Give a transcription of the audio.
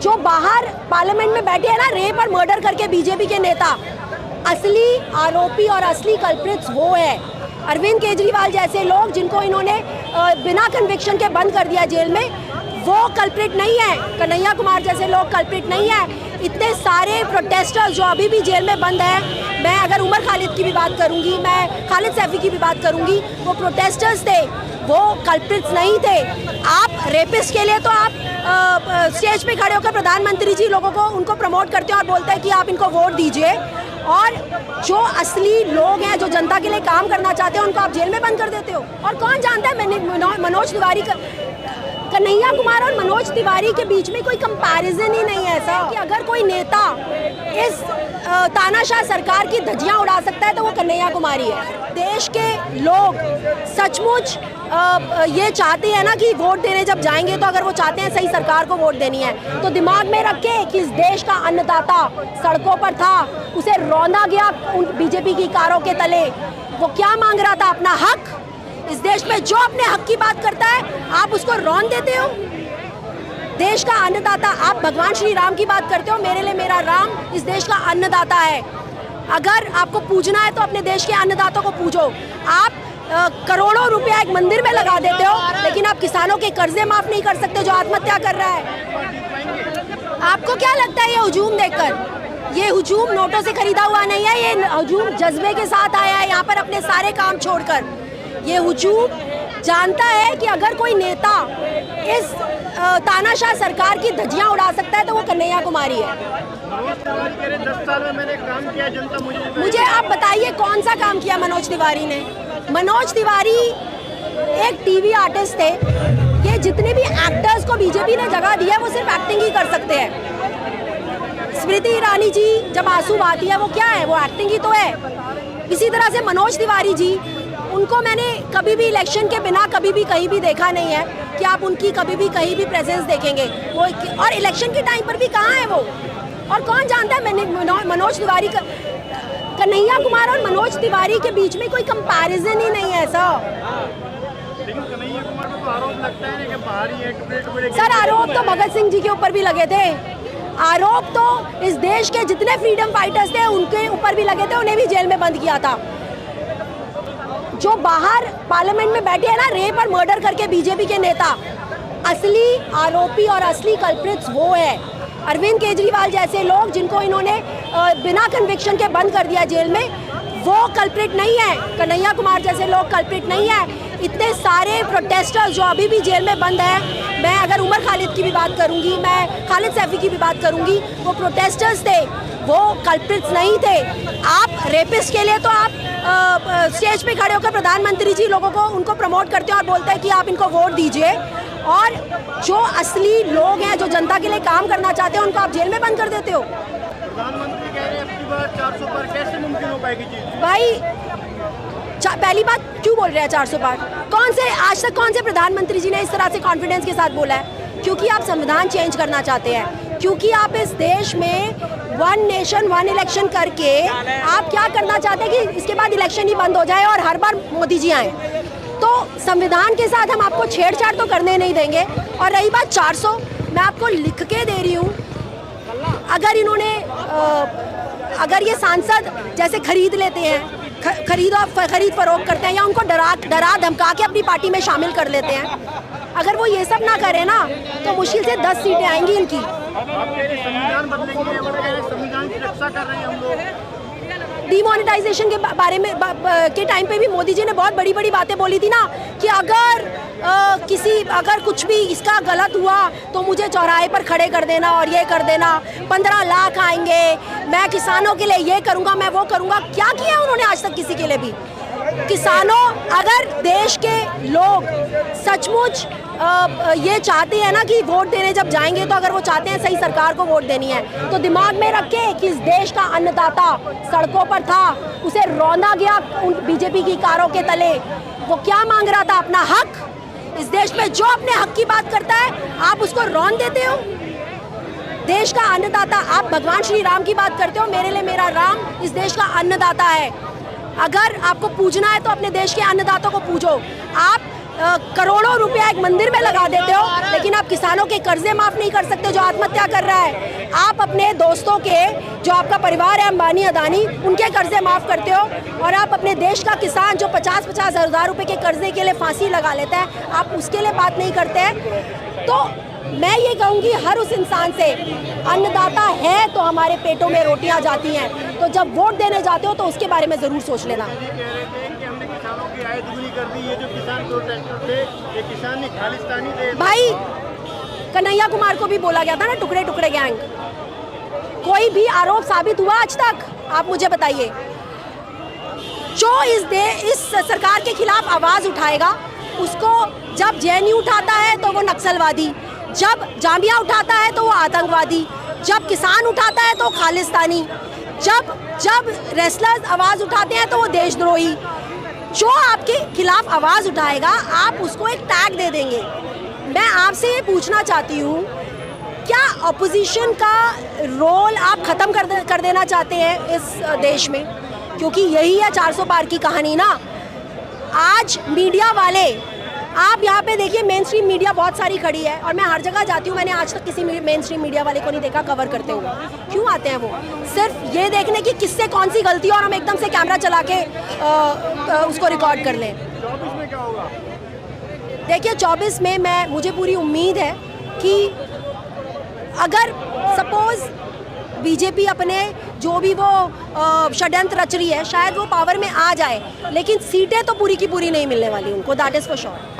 जो बाहर पार्लियामेंट में बैठे हैं ना रेप और मर्डर करके बीजेपी के नेता, असली आरोपी और असली कल्प्रिट्स वो है। अरविंद केजरीवाल जैसे लोग जिनको इन्होंने बिना कन्विक्शन के बंद कर दिया जेल में, वो कल्प्रिट नहीं है। कन्हैया कुमार जैसे लोग कल्प्रिट नहीं है। इतने सारे प्रोटेस्टर्स जो अभी भी जेल में बंद हैं, मैं अगर उमर खालिद की भी बात करूंगी, मैं खालिद सैफी की भी बात करूंगी, वो प्रोटेस्टर्स थे, वो कल्प्रिट्स नहीं थे। आप रेपिस्ट के लिए तो आप स्टेज पे खड़े होकर प्रधानमंत्री जी लोगों को उनको प्रमोट करते हैं और बोलते हैं कि आप इनको वोट दीजिए, और जो असली लोग हैं जो जनता के लिए काम करना चाहते हैं उनको आप जेल में बंद कर देते हो। और कौन जानता है मनोज तिवारी का, कन्हैया कुमार और मनोज तिवारी के बीच में कोई कंपैरिजन ही नहीं है ऐसा कि अगर कोई नेता इस तानाशाह सरकार की धज्जियां उड़ा सकता है तो वो कन्हैया कुमार ही है। देश के लोग सचमुच ये चाहते हैं ना कि वोट देने जब जाएंगे तो अगर वो चाहते हैं सही सरकार को वोट देनी है तो दिमाग में रखें कि इस देश का अन्नदाता सड़कों पर था, उसे रौंदा गया उन बीजेपी की कारों के तले। वो क्या मांग रहा था? अपना हक। इस देश में जो अपने हक की बात करता है आप उसको रौंद देते हो। देश का अन्नदाता, आप भगवान श्री राम की बात करते हो, मेरे लिए मेरा राम इस देश का अन्नदाता है। अगर आपको पूजना है तो अपने देश के अन्नदाता को पूजो। आप करोड़ों रुपया एक मंदिर में लगा देते हो, लेकिन आप किसानों के कर्जे माफ नहीं कर सकते जो आत्महत्या कर रहा है। आपको क्या लगता है ये हुजूम देखकर? ये हुजूम नोटों से खरीदा हुआ नहीं है, ये हुजूम जज्बे के साथ आया है यहाँ पर अपने सारे काम छोड़कर। ये हुजूम जानता है कि अगर कोई नेता इस तानाशाह सरकार की धज्जियां उड़ा सकता है तो वो कन्हैया कुमार ही है। 10 साल में मैंने काम किया, जनता मुझे आप बताइए कौन सा काम किया मनोज तिवारी ने? मनोज तिवारी एक टीवी आर्टिस्ट थे। ये जितने भी एक्टर्स को बीजेपी ने जगह दी है वो सिर्फ एक्टिंग ही कर सकते हैं। स्मृति ईरानी जी जब आंसू बहाती है वो क्या है? वो एक्टिंग ही तो है। इसी तरह से मनोज तिवारी जी, उनको मैंने कभी भी इलेक्शन के बिना कभी भी कहीं भी देखा नहीं है कि आप उनकी कभी भी कहीं भी प्रेजेंस देखेंगे वो, और इलेक्शन के टाइम पर भी कहाँ है वो। और कौन जानता है मनोज तिवारी का, कन्हैया कुमार और मनोज तिवारी के बीच में कोई कंपैरिजन ही नहीं है ऐसा। लेकिन कन्हैया कुमार को तो आरोप लगता है कि बाहरी है, टुकड़े सर आरोप तो भगत सिंह जी के ऊपर भी लगे थे। आरोप तो इस देश के जितने फ्रीडम फाइटर्स थे उनके ऊपर भी लगे थे, उन्हें भी जेल में बंद किया था। जो बाहर पार्लियामेंट में बैठे हैं ना रेप और मर्डर करके बीजेपी के नेता, असली आरोपी और असली कल्प्रिट्स वो है। अरविंद केजरीवाल जैसे लोग जिनको इन्होंने बिना कन्विक्शन के बंद कर दिया जेल में, वो कल्प्रिट नहीं है। कन्हैया कुमार जैसे लोग कल्प्रिट नहीं है। इतने सारे प्रोटेस्टर्स जो अभी भी जेल में बंद हैं, मैं अगर उमर खालिद की भी बात करूंगी, मैं खालिद सैफी की भी बात करूंगी, वो प्रोटेस्टर्स थे, वो कल्प्रिट्स नहीं थे। आप रेपिस्ट के लिए तो आप स्टेज पे खड़े होकर प्रधानमंत्री जी लोगों को उनको प्रमोट करते हैं और बोलते हैं कि आप इनको वोट दीजिए, और जो असली लोग हैं जो जनता के लिए काम करना चाहते हैं उनको आप जेल में बंद कर देते हो। प्रधानमंत्री कह रहे हैं अब की बार 400 पार कैसे मुमकिन हो पाएगी चीज? भाई पहली बात क्यों बोल रहे हैं 400 पार? कौन से आज तक कौन से प्रधानमंत्री जी ने इस तरह से कॉन्फिडेंस के साथ बोला है? क्योंकि आप संविधान चेंज करना चाहते हैं, क्योंकि आप इस देश में 1 नेशन 1 इलेक्शन करके आप क्या करना चाहते हैं कि इसके बाद इलेक्शन ही बंद हो जाए और हर बार मोदी जी आए। तो संविधान के साथ हम आपको छेड़छाड़ तो करने नहीं देंगे। और रही बात 400, मैं आपको लिख के दे रही हूँ, अगर ये सांसद जैसे खरीद लेते हैं, खरीद फरोख्त करते हैं, या उनको डरा धमका के अपनी पार्टी में शामिल कर लेते हैं, अगर वो ये सब ना करे ना तो मुश्किल से 10 सीटें आएंगी इनकी। संविधान बदलेंगे, संविधान की रक्षा कर रहे हैं हम लोग। डिमोनेटाइजेशन के बारे में के टाइम पे भी मोदी जी ने बहुत बड़ी बड़ी बातें बोली थी ना कि अगर कुछ भी इसका गलत हुआ तो मुझे चौराहे पर खड़े कर देना और ये कर देना, 15 लाख आएंगे, मैं किसानों के लिए ये करूँगा, मैं वो करूँगा। क्या किया उन्होंने आज तक किसी के लिए भी? किसानों, अगर देश के लोग सचमुच ये चाहते हैं ना कि वोट देने जब जाएंगे तो अगर वो चाहते हैं सही सरकार को वोट देनी है तो दिमाग में रखें कि इस देश का अन्नदाता सड़कों पर था, उसे रौंदा गया उन बीजेपी की कारों के तले। वो क्या मांग रहा था? अपना हक। इस देश में जो अपने हक की बात करता है आप उसको रौंद देते हो। देश का अन्नदाता, आप भगवान श्री राम की बात करते हो, मेरे लिए मेरा राम इस देश का अन्नदाता है। अगर आपको पूजना है तो अपने देश के अन्नदाता को पूजो। आप करोड़ों रुपया एक मंदिर में लगा देते हो, लेकिन आप किसानों के कर्जे माफ़ नहीं कर सकते जो आत्महत्या कर रहा है। आप अपने दोस्तों के, जो आपका परिवार है अंबानी अदानी, उनके कर्जे माफ़ करते हो, और आप अपने देश का किसान जो 50-50 हज़ार रुपये के कर्जे के लिए फांसी लगा लेता है, आप उसके लिए बात नहीं करते हैं। तो मैं ये कहूँगी हर उस इंसान से, अन्नदाता है तो हमारे पेटों में रोटियां जाती हैं, तो जब वोट देने जाते हो तो उसके बारे में ज़रूर सोच लेना। ये कह रहे थे कि हमने किसानों की आय दुगनी कर दी, ये जो किसान प्रोटेस्टर थे ये किसान नहीं खालिस्तानी थे। भाई कन्हैया कुमार को भी बोला गया था ना टुकड़े टुकड़े गैंग, कोई भी आरोप साबित हुआ आज तक? आप मुझे बताइए। जो इस सरकार के खिलाफ आवाज़ उठाएगा, उसको जब जेएनयू उठाता है तो वो नक्सलवादी, जब जामिया उठाता है तो वो आतंकवादी, जब किसान उठाता है तो खालिस्तानी, जब रेसलर्स आवाज़ उठाते हैं तो वो देशद्रोही। जो आपके खिलाफ आवाज़ उठाएगा आप उसको एक टैग दे देंगे। मैं आपसे ये पूछना चाहती हूँ, क्या अपोजिशन का रोल आप ख़त्म कर देना चाहते हैं इस देश में? क्योंकि यही है 400 पार की कहानी ना। आज मीडिया वाले, आप यहाँ पे देखिए मेन स्ट्रीम मीडिया बहुत सारी खड़ी है, और मैं हर जगह जाती हूँ, मैंने आज तक किसी मेन स्ट्रीम मीडिया वाले को नहीं देखा कवर करते हुए। क्यों आते हैं वो? सिर्फ ये देखने की किससे कौन सी गलती है और हम एकदम से कैमरा चला के उसको रिकॉर्ड कर लें। 24 में क्या होगा? देखिए 24 में मुझे पूरी उम्मीद है कि अगर सपोज़ बीजेपी अपने जो भी वो षड्यंत्र रच रही है, शायद वो पावर में आ जाए, लेकिन सीटें तो पूरी की पूरी नहीं मिलने वाली उनको, दैट इज़ फॉर श्योर।